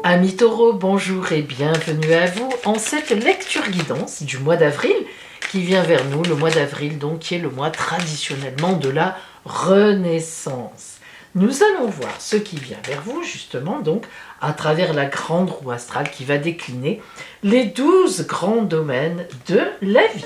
Amis taureaux, bonjour et bienvenue à vous en cette lecture guidance du mois d'avril qui vient vers nous, le mois d'avril donc qui est le mois traditionnellement de la Renaissance. Nous allons voir ce qui vient vers vous justement donc à travers la grande roue astrale qui va décliner les 12 grands domaines de la vie.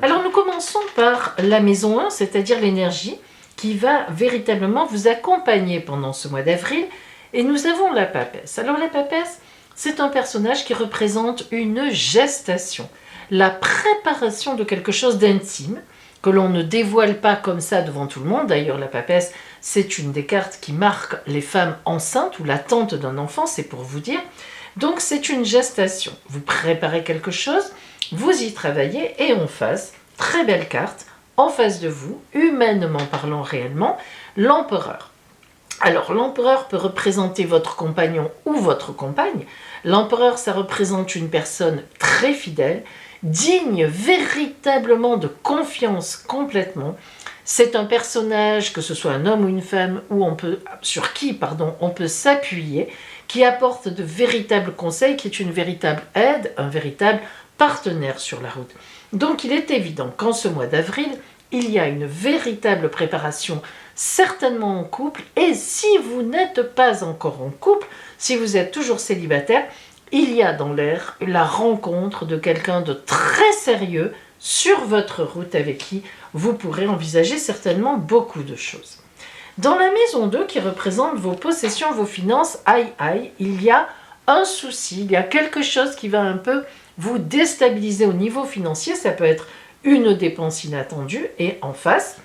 Alors nous commençons par la maison 1, c'est-à-dire l'énergie qui va véritablement vous accompagner pendant ce mois d'avril. Et nous avons la papesse. Alors la papesse, c'est un personnage qui représente une gestation, la préparation de quelque chose d'intime, que l'on ne dévoile pas comme ça devant tout le monde. D'ailleurs la papesse, c'est une des cartes qui marque les femmes enceintes ou l'attente d'un enfant, c'est pour vous dire. Donc c'est une gestation. Vous préparez quelque chose, vous y travaillez et en face, très belle carte, en face de vous, humainement parlant réellement, l'empereur. Alors l'empereur peut représenter votre compagnon ou votre compagne. L'empereur, ça représente une personne très fidèle, digne véritablement de confiance complètement. C'est un personnage, que ce soit un homme ou une femme, sur qui on peut s'appuyer, qui apporte de véritables conseils, qui est une véritable aide, un véritable partenaire sur la route. Donc il est évident qu'en ce mois d'avril, il y a une véritable préparation, certainement en couple, et si vous n'êtes pas encore en couple, si vous êtes toujours célibataire, il y a dans l'air la rencontre de quelqu'un de très sérieux sur votre route avec qui vous pourrez envisager certainement beaucoup de choses. Dans la maison 2 qui représente vos possessions, vos finances, il y a un souci, il y a quelque chose qui va un peu vous déstabiliser au niveau financier, ça peut être une dépense inattendue et en face,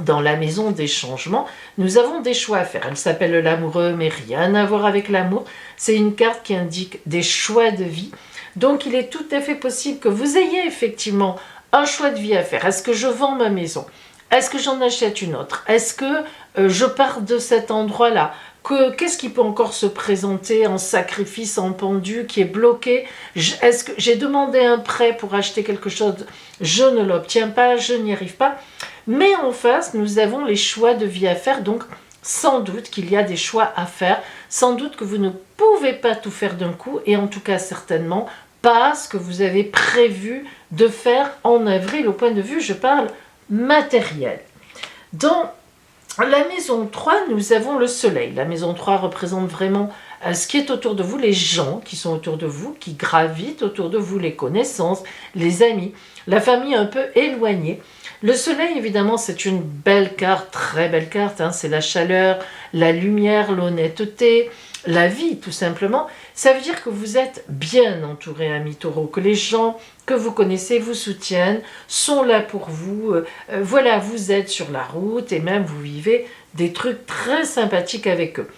dans la maison des changements, nous avons des choix à faire. Elle s'appelle l'amoureux, mais rien à voir avec l'amour. C'est une carte qui indique des choix de vie. Donc il est tout à fait possible que vous ayez effectivement un choix de vie à faire. Est-ce que je vends ma maison ? Est-ce que j'en achète une autre ? Est-ce que je pars de cet endroit-là ? Qu'est-ce qui peut encore se présenter en sacrifice, en pendu, qui est bloqué ? Est-ce que j'ai demandé un prêt pour acheter quelque chose ? Je ne l'obtiens pas, je n'y arrive pas. Mais en face, nous avons les choix de vie à faire, donc sans doute qu'il y a des choix à faire, sans doute que vous ne pouvez pas tout faire d'un coup, et en tout cas certainement pas ce que vous avez prévu de faire en avril, au point de vue, je parle matériel. Dans la maison 3, nous avons le soleil. La maison 3 représente vraiment ce qui est autour de vous, les gens qui sont autour de vous, qui gravitent autour de vous, les connaissances, les amis, la famille un peu éloignée. Le soleil, évidemment, c'est une belle carte, très belle carte, c'est la chaleur, la lumière, l'honnêteté, la vie, tout simplement. Ça veut dire que vous êtes bien entouré, amis taureaux, que les gens que vous connaissez vous soutiennent, sont là pour vous. Voilà, vous êtes sur la route et même vous vivez des trucs très sympathiques avec eux.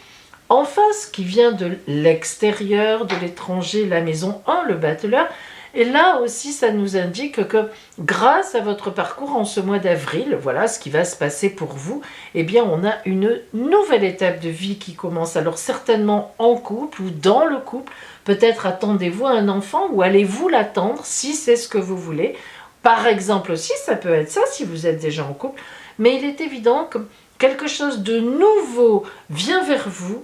En face, qui vient de l'extérieur, de l'étranger, la maison 1, le battleur, et là aussi, ça nous indique que grâce à votre parcours en ce mois d'avril, voilà ce qui va se passer pour vous, eh bien on a une nouvelle étape de vie qui commence. Alors certainement en couple ou dans le couple, peut-être attendez-vous un enfant ou allez-vous l'attendre si c'est ce que vous voulez. Par exemple aussi, ça peut être ça si vous êtes déjà en couple, mais il est évident que quelque chose de nouveau vient vers vous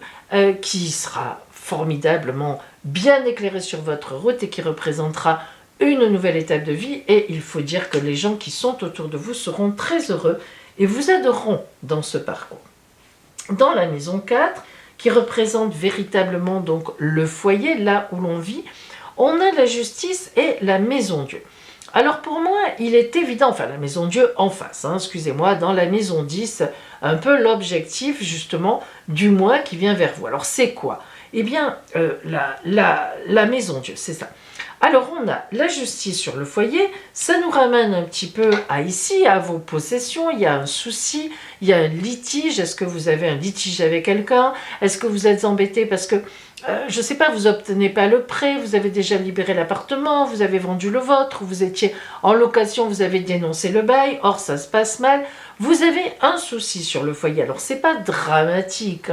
qui sera formidablement bien éclairé sur votre route et qui représentera une nouvelle étape de vie. Et il faut dire que les gens qui sont autour de vous seront très heureux et vous aideront dans ce parcours. Dans la maison 4, qui représente véritablement donc le foyer, là où l'on vit, on a la justice et la maison Dieu. Alors pour moi, il est évident, enfin la maison Dieu en face, excusez-moi, dans la maison 10, un peu l'objectif justement du mois qui vient vers vous. Alors c'est quoi ? Eh bien, la maison Dieu, c'est ça. Alors on a la justice sur le foyer, ça nous ramène un petit peu à ici, à vos possessions, il y a un souci, il y a un litige, est-ce que vous avez un litige avec quelqu'un ? Est-ce que vous êtes embêté parce que, je ne sais pas, vous n'obtenez pas le prêt, vous avez déjà libéré l'appartement, vous avez vendu le vôtre, vous étiez en location, vous avez dénoncé le bail, or ça se passe mal, vous avez un souci sur le foyer. Alors c'est pas dramatique,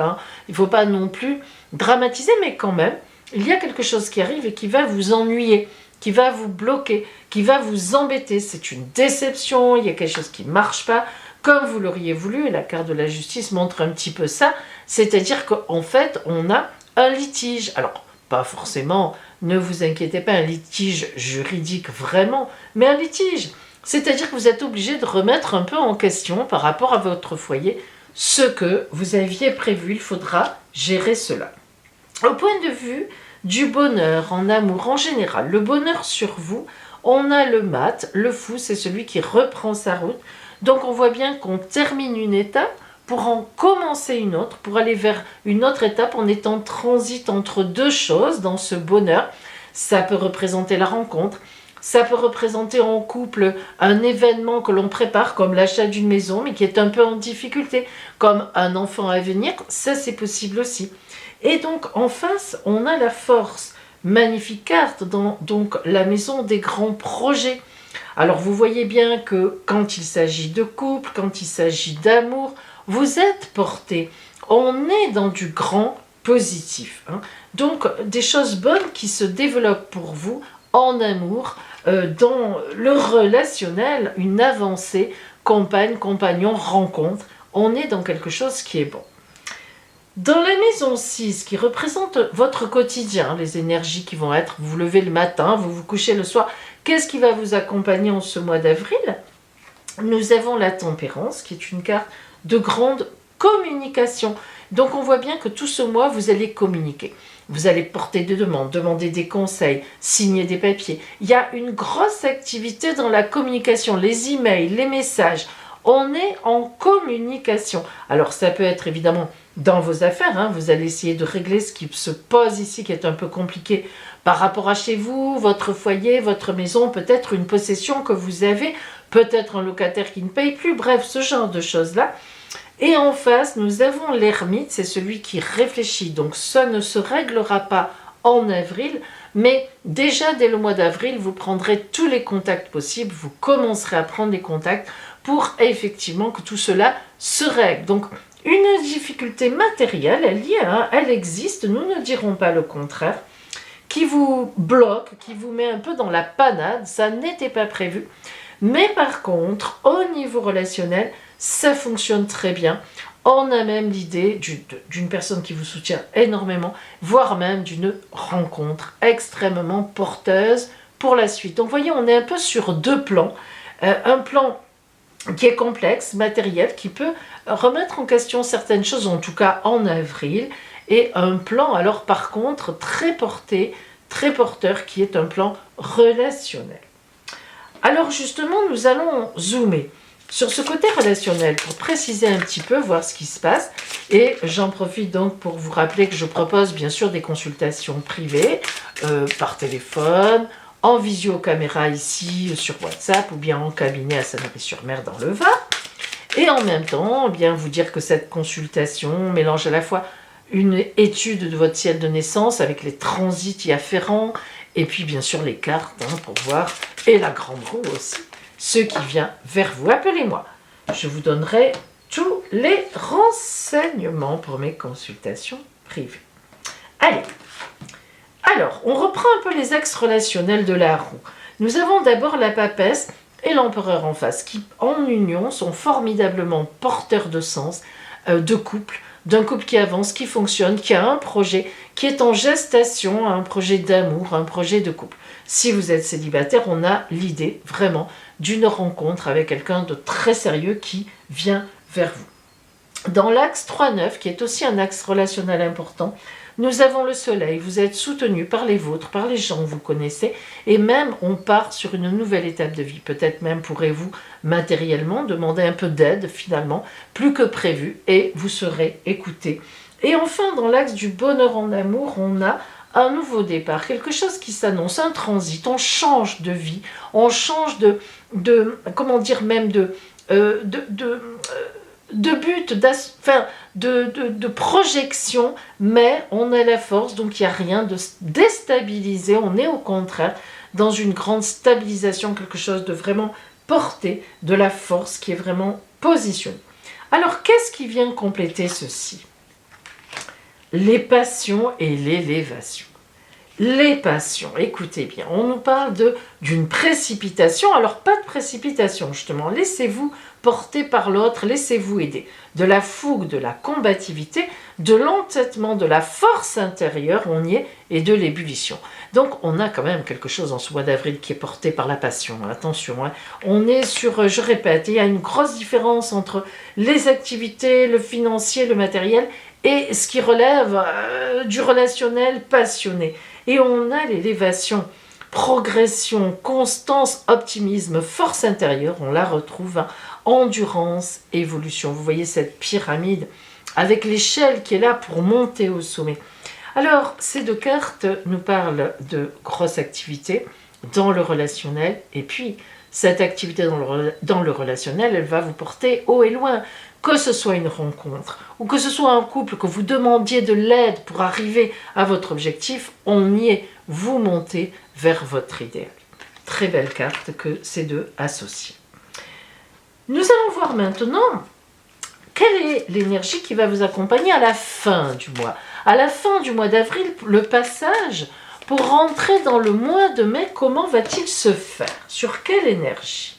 il ne faut pas non plus dramatiser, mais quand même, il y a quelque chose qui arrive et qui va vous ennuyer, qui va vous bloquer, qui va vous embêter. C'est une déception, il y a quelque chose qui ne marche pas comme vous l'auriez voulu, et la carte de la justice montre un petit peu ça, c'est-à-dire qu'en fait, on a un litige. Alors, pas forcément, ne vous inquiétez pas, un litige juridique vraiment, mais un litige. C'est-à-dire que vous êtes obligé de remettre un peu en question par rapport à votre foyer ce que vous aviez prévu. Il faudra gérer cela. Au point de vue du bonheur en amour en général, le bonheur sur vous, on a le mat, le fou, c'est celui qui reprend sa route. Donc on voit bien qu'on termine une étape pour en commencer une autre, pour aller vers une autre étape. On est en transit entre deux choses dans ce bonheur. Ça peut représenter la rencontre, ça peut représenter en couple un événement que l'on prépare comme l'achat d'une maison mais qui est un peu en difficulté, comme un enfant à venir, ça c'est possible aussi. Et donc en face, on a la force, magnifique carte dans donc la maison des grands projets. Alors vous voyez bien que quand il s'agit de couple, quand il s'agit d'amour, vous êtes porté. On est dans du grand positif. Donc des choses bonnes qui se développent pour vous en amour, dans le relationnel, une avancée, compagne, compagnon, rencontre. On est dans quelque chose qui est bon. Dans la maison 6, qui représente votre quotidien, les énergies qui vont être, vous vous levez le matin, vous vous couchez le soir, qu'est-ce qui va vous accompagner en ce mois d'avril? Nous avons la tempérance, qui est une carte de grande communication. Donc on voit bien que tout ce mois, vous allez communiquer. Vous allez porter des demandes, demander des conseils, signer des papiers. Il y a une grosse activité dans la communication, les emails, les messages. On est en communication. Alors ça peut être évidemment dans vos affaires, vous allez essayer de régler ce qui se pose ici, qui est un peu compliqué par rapport à chez vous, votre foyer, votre maison, peut-être une possession que vous avez, peut-être un locataire qui ne paye plus, bref, ce genre de choses-là. Et en face, nous avons l'ermite, c'est celui qui réfléchit. Donc ça ne se réglera pas en avril, mais déjà dès le mois d'avril, vous prendrez tous les contacts possibles, vous commencerez à prendre les contacts pour effectivement que tout cela se règle. Donc une difficulté matérielle, elle existe, nous ne dirons pas le contraire, qui vous bloque, qui vous met un peu dans la panade, ça n'était pas prévu. Mais par contre, au niveau relationnel, ça fonctionne très bien. On a même l'idée d'une personne qui vous soutient énormément, voire même d'une rencontre extrêmement porteuse pour la suite. Donc vous voyez, on est un peu sur deux plans. Un plan qui est complexe, matériel, qui peut remettre en question certaines choses, en tout cas en avril, et un plan, alors par contre, très porté, très porteur, qui est un plan relationnel. Alors justement, nous allons zoomer sur ce côté relationnel pour préciser un petit peu, voir ce qui se passe. Et j'en profite donc pour vous rappeler que je propose bien sûr des consultations privées par téléphone, en visio-caméra ici sur WhatsApp ou bien en cabinet à Sanary-sur-Mer dans le Var. Et en même temps, bien vous dire que cette consultation mélange à la fois une étude de votre ciel de naissance avec les transits y afférents et puis bien sûr les cartes pour voir, et la grande roue aussi, ce qui vient vers vous. Appelez-moi, je vous donnerai tous les renseignements pour mes consultations privées. Allez, alors on reprend un peu les axes relationnels de la roue. Nous avons d'abord la papesse et l'empereur en face, qui en union sont formidablement porteurs de sens, de couple, d'un couple qui avance, qui fonctionne, qui a un projet, qui est en gestation, un projet d'amour, un projet de couple. Si vous êtes célibataire, on a l'idée vraiment d'une rencontre avec quelqu'un de très sérieux qui vient vers vous. Dans l'axe 3-9, qui est aussi un axe relationnel important, nous avons le soleil, vous êtes soutenu par les vôtres, par les gens que vous connaissez, et même on part sur une nouvelle étape de vie. Peut-être même pourrez-vous matériellement demander un peu d'aide finalement, plus que prévu, et vous serez écouté. Et enfin, dans l'axe du bonheur en amour, on a un nouveau départ, quelque chose qui s'annonce, un transit, on change de vie, on change de but, de projection, mais on a la force, donc il n'y a rien de déstabilisé, on est au contraire dans une grande stabilisation, quelque chose de vraiment porté, de la force qui est vraiment positionnée. Alors qu'est-ce qui vient compléter ceci? Les passions et l'élévation. Les passions, écoutez bien, on nous parle d'une précipitation, alors pas de précipitation justement, laissez-vous porter par l'autre, laissez-vous aider. De la fougue, de la combativité, de l'entêtement, de la force intérieure, on y est, et de l'ébullition. Donc on a quand même quelque chose en ce mois d'avril qui est porté par la passion, attention, hein. On est sur, je répète, il y a une grosse différence entre les activités, le financier, le matériel, et ce qui relève du relationnel passionné. Et on a l'élévation, progression, constance, optimisme, force intérieure, on la retrouve, hein, endurance, évolution. Vous voyez cette pyramide avec l'échelle qui est là pour monter au sommet. Alors, ces deux cartes nous parlent de grosses activités dans le relationnel, et puis cette activité dans le relationnel, elle va vous porter haut et loin. Que ce soit une rencontre ou que ce soit un couple, que vous demandiez de l'aide pour arriver à votre objectif, on y est, vous montez vers votre idéal. Très belle carte que ces deux associent. Nous allons voir maintenant quelle est l'énergie qui va vous accompagner à la fin du mois. À la fin du mois d'avril, le passage pour rentrer dans le mois de mai, comment va-t-il se faire? Sur quelle énergie?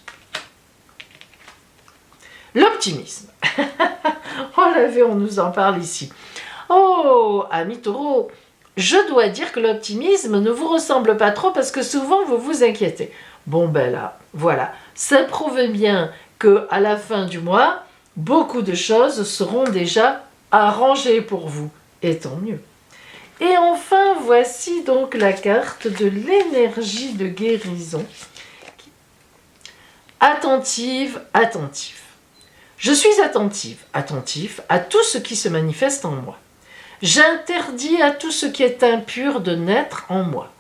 L'optimisme. Oh on nous en parle ici. Oh, amis taureaux, je dois dire que l'optimisme ne vous ressemble pas trop parce que souvent vous vous inquiétez. Bon ben là, voilà, ça prouve bien que à la fin du mois, beaucoup de choses seront déjà arrangées pour vous, et tant mieux. Et enfin, voici donc la carte de l'énergie de guérison. Attentive, attentive. Je suis attentive, attentif à tout ce qui se manifeste en moi. J'interdis à tout ce qui est impur de naître en moi.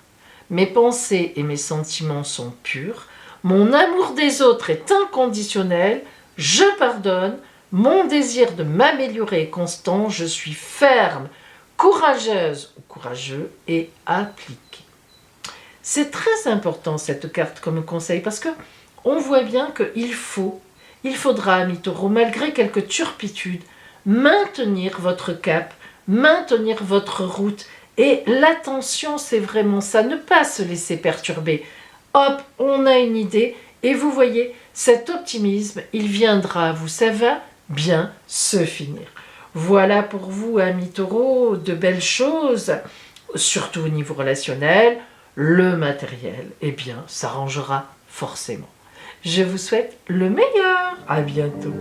Mes pensées et mes sentiments sont purs. Mon amour des autres est inconditionnel. Je pardonne. Mon désir de m'améliorer est constant. Je suis ferme, courageuse ou courageux et appliquée. C'est très important cette carte comme conseil parce que on voit bien qu'il faudra, amis taureaux, malgré quelques turpitudes, maintenir votre cap, maintenir votre route. Et l'attention, c'est vraiment ça, ne pas se laisser perturber. Hop, on a une idée, et vous voyez, cet optimisme, il viendra à vous, ça va bien se finir. Voilà pour vous, amis taureaux, de belles choses, surtout au niveau relationnel, le matériel, eh bien, s'arrangera forcément. Je vous souhaite le meilleur. À bientôt.